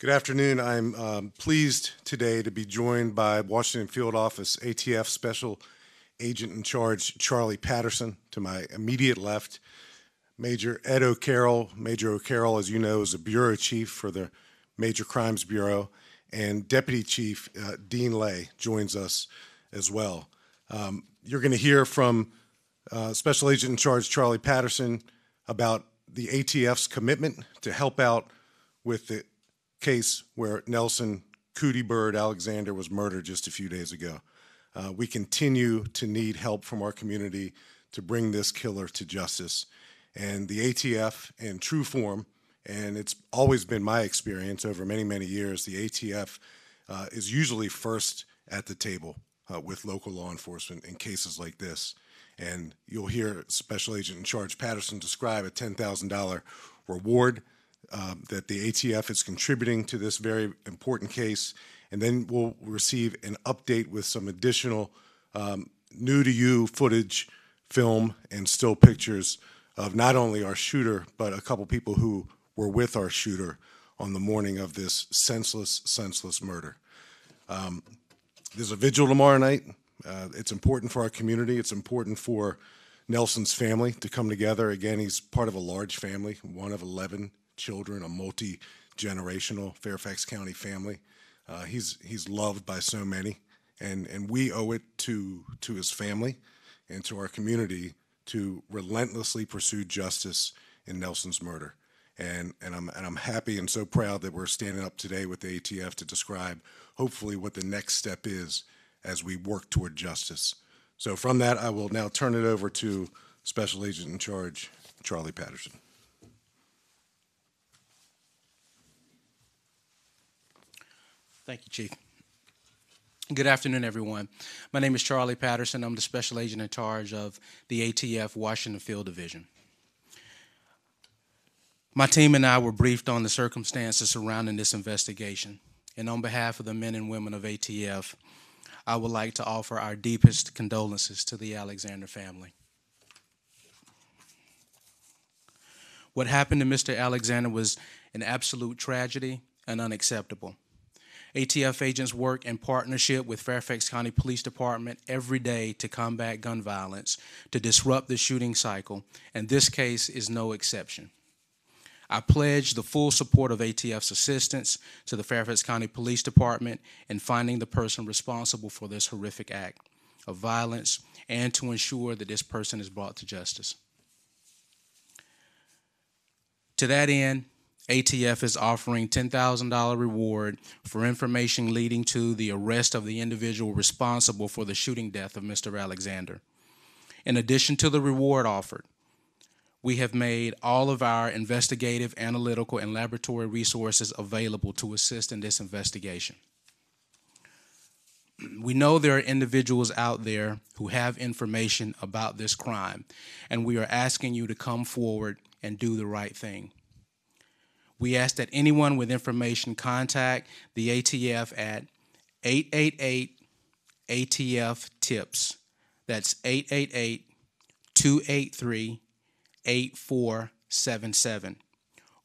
Good afternoon. I'm pleased today to be joined by Washington Field Office ATF Special Agent in Charge Charlie Patterson. To my immediate left, Major Ed O'Carroll. Major O'Carroll, as you know, is a bureau chief for the Major Crimes Bureau, and Deputy Chief Dean Lay joins us as well. You're going to hear from Special Agent in Charge Charlie Patterson about the ATF's commitment to help out with the case where Nelson Cootie Bird Alexander was murdered just a few days ago. We continue to need help from our community to bring this killer to justice. And the ATF, in true form, and it's always been my experience over many, many years, the ATF is usually first at the table with local law enforcement in cases like this. And you'll hear Special Agent in Charge Patterson describe a $10,000 reward that the ATF is contributing to this very important case, and then we'll receive an update with some additional new-to-you footage, film, and still pictures of not only our shooter, but a couple people who were with our shooter on the morning of this senseless murder. There's a vigil tomorrow night. It's important for our community. It's important for Nelson's family to come together. Again, he's part of a large family, one of 11 children, a multi-generational Fairfax County family. He's loved by so many, and we owe it to his family and to our community to relentlessly pursue justice in Nelson's murder. And I'm happy and so proud that we're standing up today with the ATF to describe hopefully what the next step is as we work toward justice. So from that, I will now turn it over to Special Agent in Charge Charlie Patterson. Thank you, Chief. Good afternoon, everyone. My name is Charlie Patterson. I'm the Special Agent in Charge of the ATF Washington Field Division. My team and I were briefed on the circumstances surrounding this investigation. And on behalf of the men and women of ATF, I would like to offer our deepest condolences to the Alexander family. What happened to Mr. Alexander was an absolute tragedy and unacceptable. ATF agents work in partnership with Fairfax County Police Department every day to combat gun violence, to disrupt the shooting cycle, and this case is no exception. I pledge the full support of ATF's assistance to the Fairfax County Police Department in finding the person responsible for this horrific act of violence and to ensure that this person is brought to justice. To that end, ATF is offering $10,000 reward for information leading to the arrest of the individual responsible for the shooting death of Mr. Alexander. In addition to the reward offered, we have made all of our investigative, analytical, and laboratory resources available to assist in this investigation. We know there are individuals out there who have information about this crime, and we are asking you to come forward and do the right thing. We ask that anyone with information contact the ATF at 888-ATF-TIPS. That's 888-283-8477.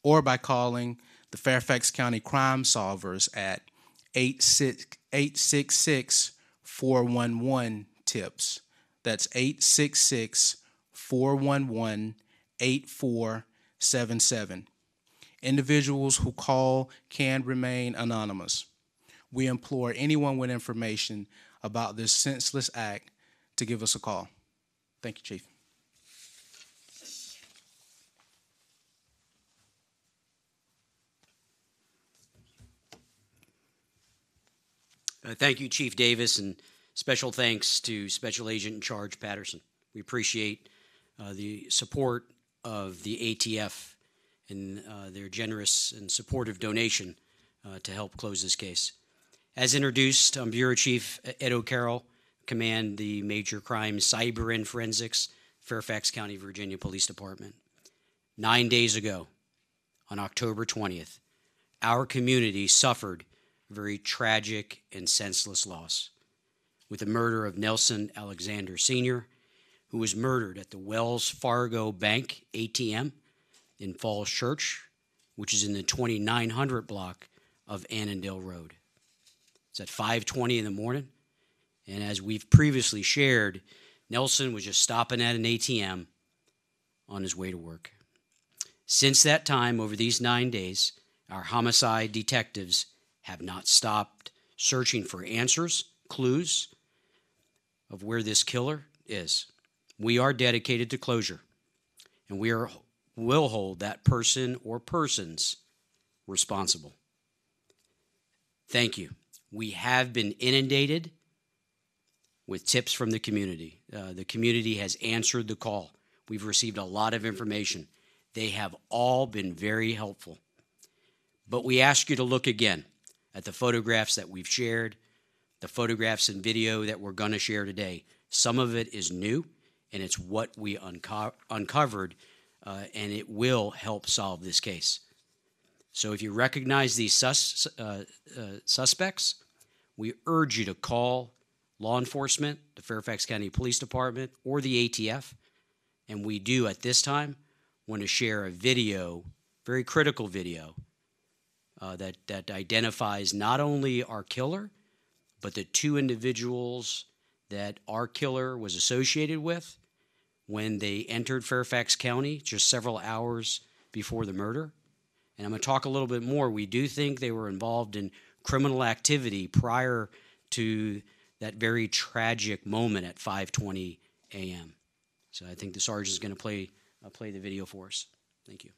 Or by calling the Fairfax County Crime Solvers at 866-411-TIPS. That's 866-411-8477. Individuals who call can remain anonymous. We implore anyone with information about this senseless act to give us a call. Thank you, Chief. Thank you, Chief Davis, and special thanks to Special Agent in Charge Patterson. We appreciate the support of the ATF and their generous and supportive donation to help close this case. As introduced, I'm Bureau Chief Ed O'Carroll, command the Major Crimes Cyber and Forensics, Fairfax County, Virginia Police Department. 9 days ago, on October 20th, our community suffered a very tragic and senseless loss with the murder of Nelson Alexander Sr., who was murdered at the Wells Fargo Bank ATM in Falls Church, which is in the 2900 block of Annandale Road. It's at 5:20 in the morning, and as we've previously shared, Nelson was just stopping at an ATM on his way to work. Since that time, over these 9 days, our homicide detectives have not stopped searching for answers, clues of where this killer is. We are dedicated to closure, and will hold that person or persons responsible. Thank you. We have been inundated with tips from the community. The community has answered the call. We've received a lot of information. They have all been very helpful. But we ask you to look again at the photographs that we've shared, the photographs and video that we're going to share today. Some of it is new, and it's what we uncovered, and it will help solve this case. So if you recognize these suspects, we urge you to call law enforcement, the Fairfax County Police Department, or the ATF. And we do, at this time, want to share a video, very critical video, that identifies not only our killer, but the two individuals that our killer was associated with when they entered Fairfax County just several hours before the murder. And I'm going to talk a little bit more. We do think they were involved in criminal activity prior to that very tragic moment at 5:20 a.m. So I think the sergeant is going to play the video for us. Thank you.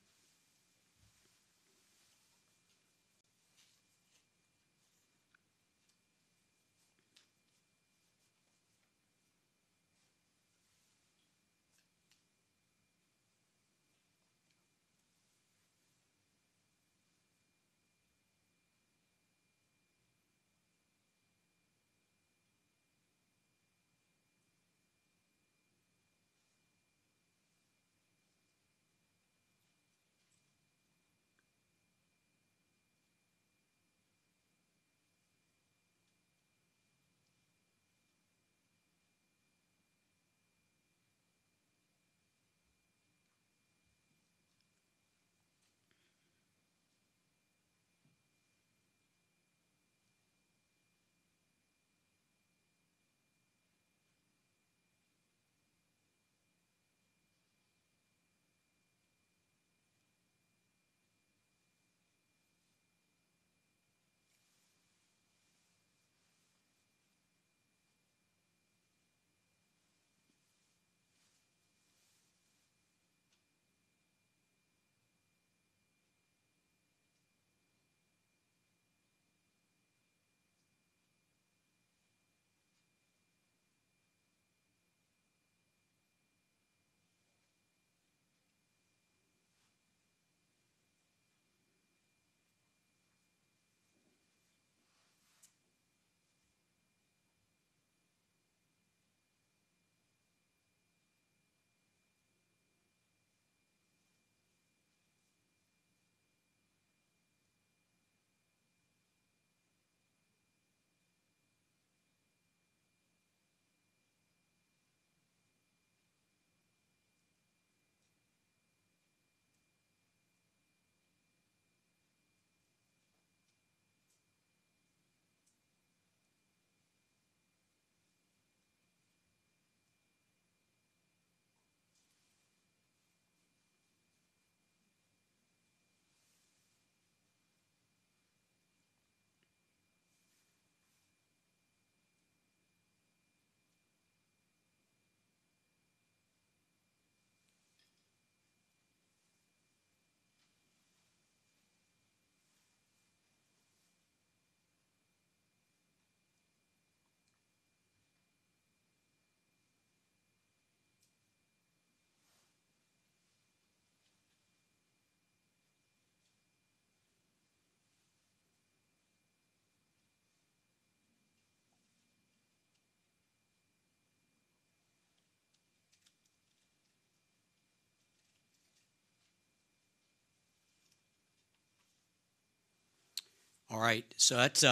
All right, so that's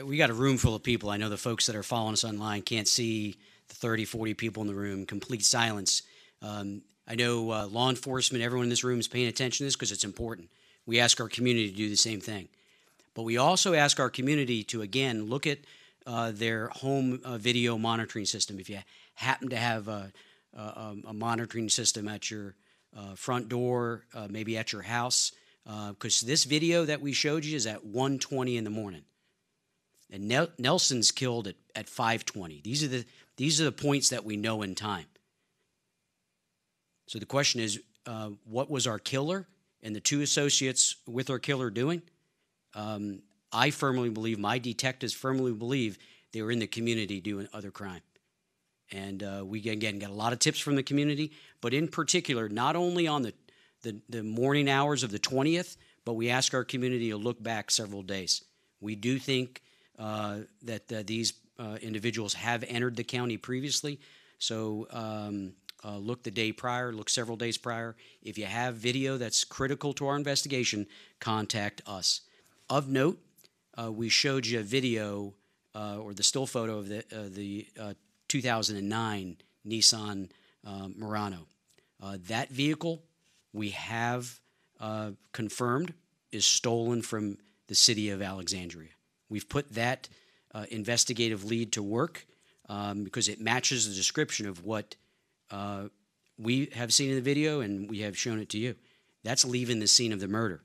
we got a room full of people. I know the folks that are following us online can't see the 30, 40 people in the room, complete silence. I know law enforcement, everyone in this room is paying attention to this because it's important. We ask our community to do the same thing. But we also ask our community to, again, look at their home video monitoring system. If you happen to have a monitoring system at your front door, maybe at your house, because this video that we showed you is at 1:20 in the morning. And Nelson's killed at 5:20. These are the points that we know in time. So the question is, what was our killer and the two associates with our killer doing? I firmly believe, my detectives firmly believe, they were in the community doing other crime. And we, again, got a lot of tips from the community, but in particular, not only on the morning hours of the 20th, but we ask our community to look back several days. We do think that these individuals have entered the county previously, so look the day prior, look several days prior. If you have video that's critical to our investigation, contact us. Of note, we showed you a video or the still photo of the 2009 Nissan Murano. That vehicle, we have confirmed, is stolen from the city of Alexandria. We've put that investigative lead to work because it matches the description of what we have seen in the video, and we have shown it to you. That's leaving the scene of the murder.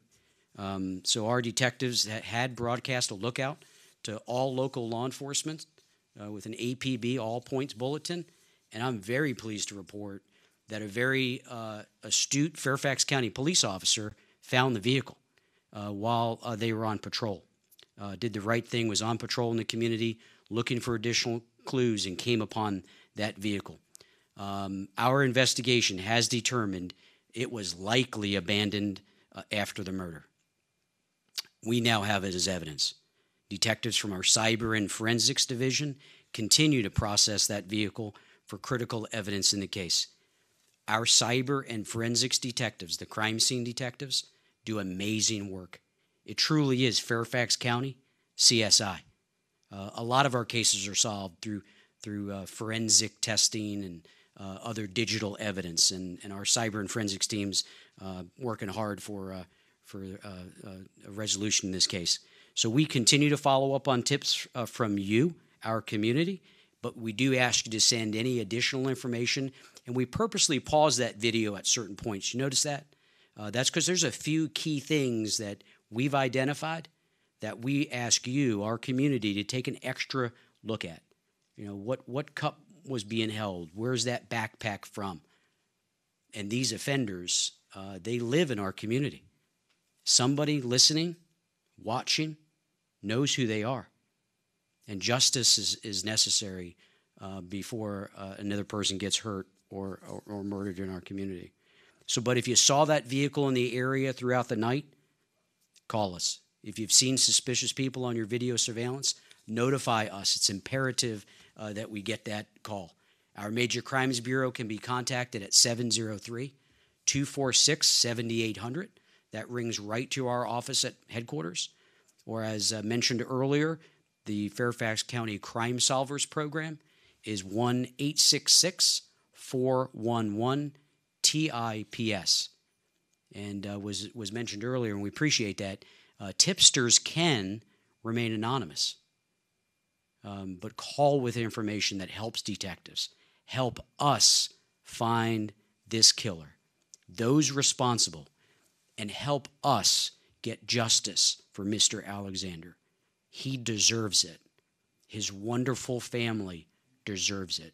So our detectives had broadcast a lookout to all local law enforcement with an APB, all points bulletin, and I'm very pleased to report that a very astute Fairfax County police officer found the vehicle while they were on patrol. Did the right thing, was on patrol in the community, looking for additional clues, and came upon that vehicle. Our investigation has determined it was likely abandoned after the murder. We now have it as evidence. Detectives from our Cyber and Forensics Division continue to process that vehicle for critical evidence in the case. Our Cyber and Forensics detectives, the crime scene detectives, do amazing work. It truly is Fairfax County CSI. A lot of our cases are solved through forensic testing and other digital evidence, and our cyber and forensics teams working hard for a resolution in this case. So we continue to follow up on tips from you, our community, but we do ask you to send any additional information, and we purposely pause that video at certain points. You notice that? That's because there's a few key things that we've identified that we ask you, our community, to take an extra look at. You know, what cup was being held? Where's that backpack from? And these offenders, they live in our community. Somebody listening, watching, knows who they are. And justice is necessary before another person gets hurt or murdered in our community. So, but if you saw that vehicle in the area throughout the night, call us. If you've seen suspicious people on your video surveillance, notify us. It's imperative that we get that call. Our Major Crimes Bureau can be contacted at 703-246-7800. That rings right to our office at headquarters. Or as mentioned earlier, the Fairfax County Crime Solvers Program is 1-866-411-TIPS. And was mentioned earlier, and we appreciate that. Tipsters can remain anonymous, but call with information that helps detectives. Help us find this killer, those responsible, and help us get justice for Mr. Alexander. He deserves it. His wonderful family deserves it.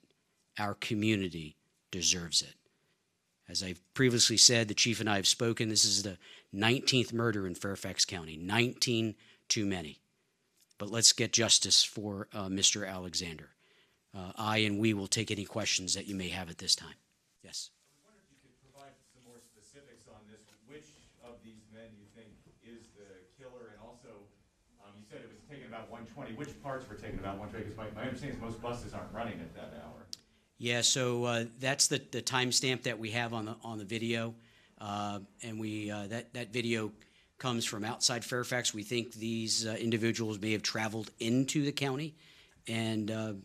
Our community deserves it. As I've previously said, the chief and I have spoken. This is the 19th murder in Fairfax County. 19 too many. But let's get justice for Mr. Alexander. I and we will take any questions that you may have at this time. Yes. I wonder if you could provide some more specifics on this. Which of these men you think is the killer? And also, you said it was taken about 1:20. Which parts were taken about 1:20? Because my understanding is most buses aren't running at that hour. Yeah, so that's the timestamp that we have on the video, and we that video comes from outside Fairfax. We think these individuals may have traveled into the county and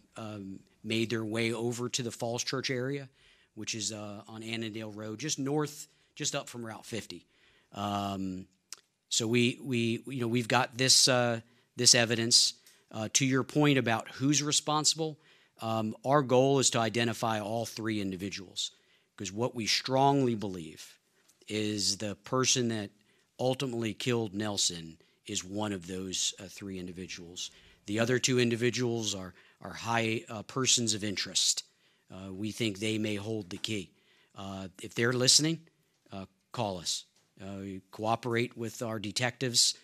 made their way over to the Falls Church area, which is on Annandale Road, just north, just up from Route 50. So we've got this this evidence. To your point about who's responsible, our goal is to identify all three individuals, because what we strongly believe is the person that ultimately killed Nelson is one of those three individuals. The other two individuals are high persons of interest. We think they may hold the key. If they're listening, call us. Cooperate with our detectives.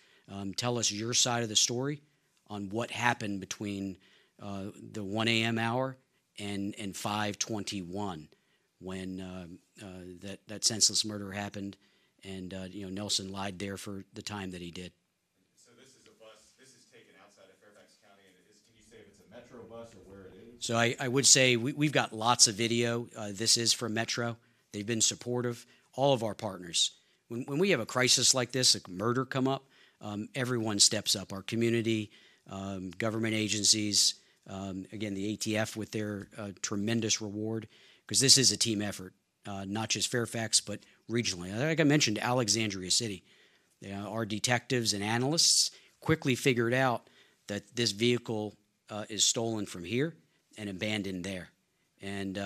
Tell us your side of the story on what happened between the 1 a.m. hour and 5:21 when that senseless murder happened, and Nelson lied there for the time that he did. So this is a bus. This is taken outside of Fairfax County, and can you say if it's a Metro bus or where it is? So I would say we've got lots of video. This is from Metro. They've been supportive. All of our partners. When we have a crisis like this, a murder come up, everyone steps up. Our community, government agencies, again, the ATF with their tremendous reward, because this is a team effort, not just Fairfax, but regionally. Like I mentioned, Alexandria City. Our detectives and analysts quickly figured out that this vehicle is stolen from here and abandoned there. And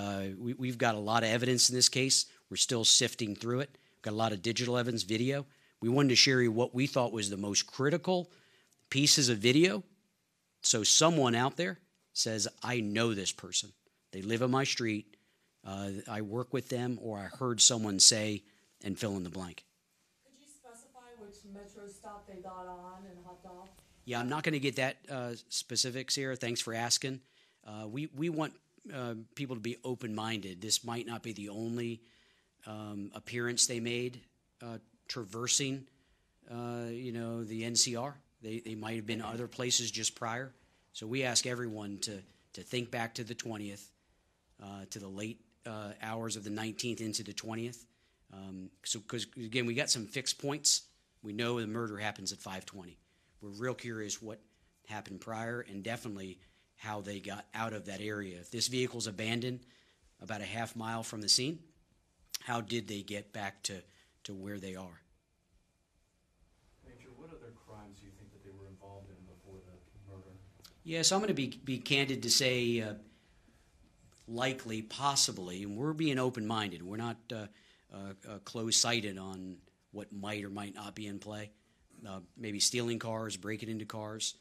we've got a lot of evidence in this case. We're still sifting through it. We've got a lot of digital evidence, video. We wanted to share you what we thought was the most critical pieces of video. So someone out there says, I know this person. They live on my street. I work with them, or I heard someone say, and fill in the blank. Could you specify which Metro stop they got on and hopped off? Yeah, I'm not going to get that specific, Sarah. Thanks for asking. We want people to be open-minded. This might not be the only appearance they made traversing, the NCR. They might have been other places just prior. So we ask everyone to think back to the 20th, to the late hours of the 19th into the 20th. Because, again, we got some fixed points. We know the murder happens at 5:20. We're real curious what happened prior, and definitely how they got out of that area. If this vehicle's abandoned about a half mile from the scene, how did they get back to where they are? Major, what other crimes do you think that they were involved in before the murder? Yeah, so I'm going to be candid to say likely, possibly, and we're being open-minded. We're not close-sighted on what might or might not be in play. Maybe stealing cars, breaking into cars,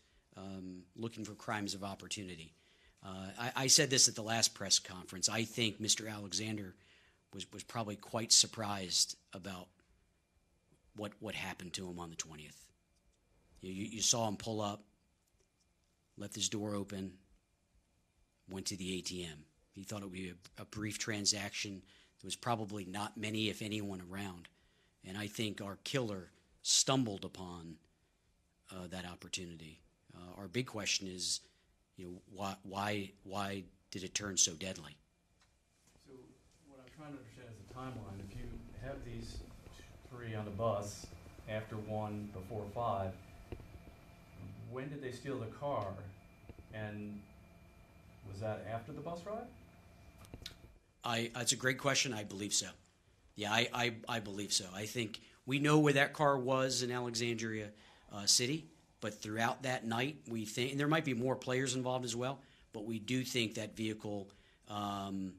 looking for crimes of opportunity. I said this at the last press conference. I think Mr. Alexander was probably quite surprised about what happened to him on the 20th. You saw him pull up, left his door open, went to the ATM. He thought it would be a brief transaction. There was probably not many, if anyone, around. And I think our killer stumbled upon that opportunity. Our big question is, why did it turn so deadly? So what I'm trying to understand is the timeline. If you have these three on the bus after 1, before 5, when did they steal the car? And was that after the bus ride? That's a great question. I believe so. Yeah, I believe so. I think we know where that car was in Alexandria City, but throughout that night, we think, and there might be more players involved as well, but we do think that vehicle, and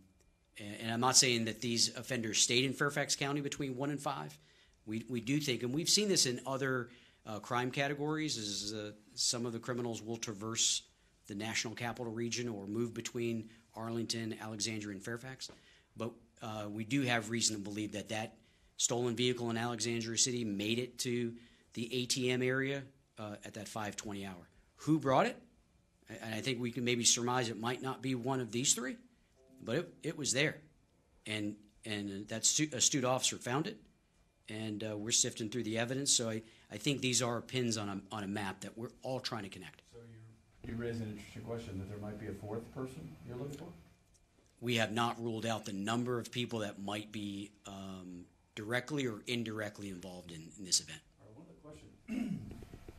I'm not saying that these offenders stayed in Fairfax County between 1 and 5. We do think, and we've seen this in other crime categories, is some of the criminals will traverse the national capital region or move between Arlington, Alexandria, and Fairfax. But we do have reason to believe that stolen vehicle in Alexandria City made it to the ATM area at that 5:20 hour. Who brought it? And I think we can maybe surmise it might not be one of these three, but it was there. And that astute officer found it, and we're sifting through the evidence. So I think these are pins on a map that we're all trying to connect. So you raise an interesting question that there might be a fourth person you're looking for? We have not ruled out the number of people that might be directly or indirectly involved in this event. All right, one other question.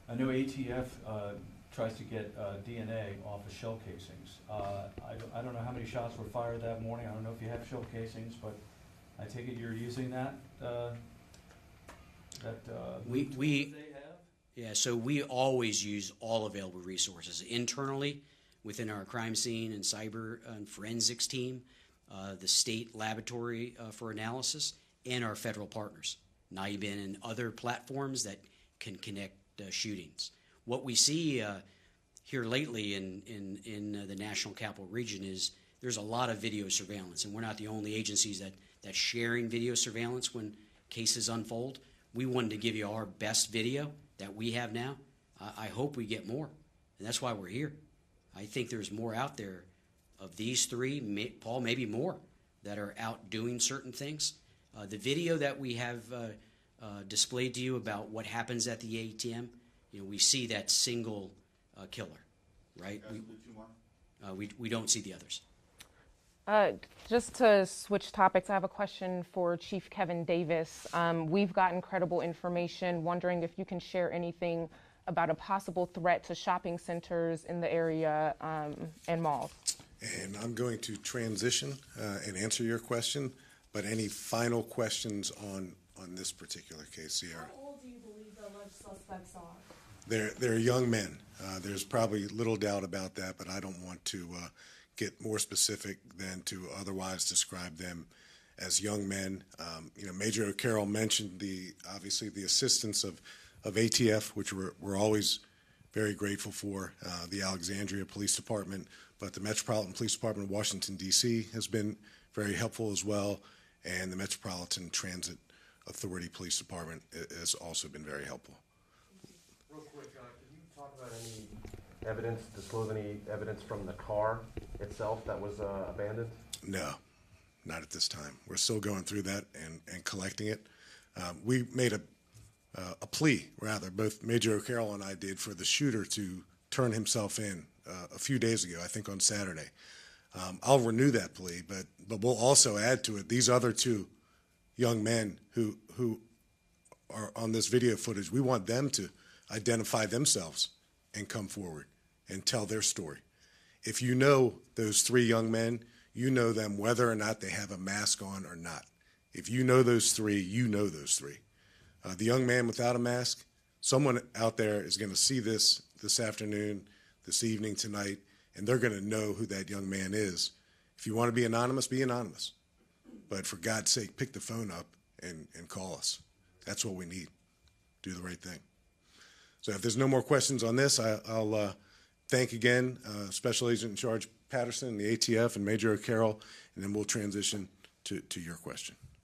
I know ATF tries to get DNA off of shell casings. I don't know how many shots were fired that morning. I don't know if you have shell casings, but I take it you're using that. We they had Yeah, so we always use all available resources internally within our crime scene and cyber and forensics team, the state laboratory for analysis, and our federal partners, NIBIN and other platforms that can connect shootings. What we see here lately in the National Capital Region is there's a lot of video surveillance, and we're not the only agencies that's sharing video surveillance when cases unfold. We wanted to give you our best video that we have now. I hope we get more, and that's why we're here. I think there's more out there of these three, Paul, maybe more, that are out doing certain things. The video that we have displayed to you about what happens at the ATM, we see that single killer, right? We don't see the others. Just to switch topics, I have a question for Chief Kevin Davis. We've got incredible information, wondering if you can share anything about a possible threat to shopping centers in the area and malls. And I'm going to transition and answer your question, but any final questions on this particular case, Sierra? How old do you believe the alleged suspects are? They're young men. There's probably little doubt about that, but I don't want to get more specific than to otherwise describe them as young men. Major O'Carroll mentioned obviously the assistance of ATF, which we're always very grateful for, the Alexandria Police Department, but the Metropolitan Police Department of Washington, D.C. has been very helpful as well, and the Metropolitan Transit Authority Police Department has also been very helpful. Real quick, can you talk about disclose any evidence from the car itself that was abandoned? No, not at this time. We're still going through that and collecting it. We made a plea, rather, both Major O'Carroll and I did, for the shooter to turn himself in a few days ago, I think on Saturday. I'll renew that plea, but we'll also add to it these other two young men who are on this video footage. We want them to identify themselves and come forward and tell their story. If you know those three young men, you know them whether or not they have a mask on or not. If you know those three, you know those three. The young man without a mask, someone out there is going to see this afternoon, this evening, tonight, and they're going to know who that young man is. If you want to be anonymous, be anonymous. But for God's sake, pick the phone up and call us. That's what we need. Do the right thing. So if there's no more questions on this, I'll thank again Special Agent in Charge Patterson, the ATF, and Major O'Carroll, and then we'll transition to your question.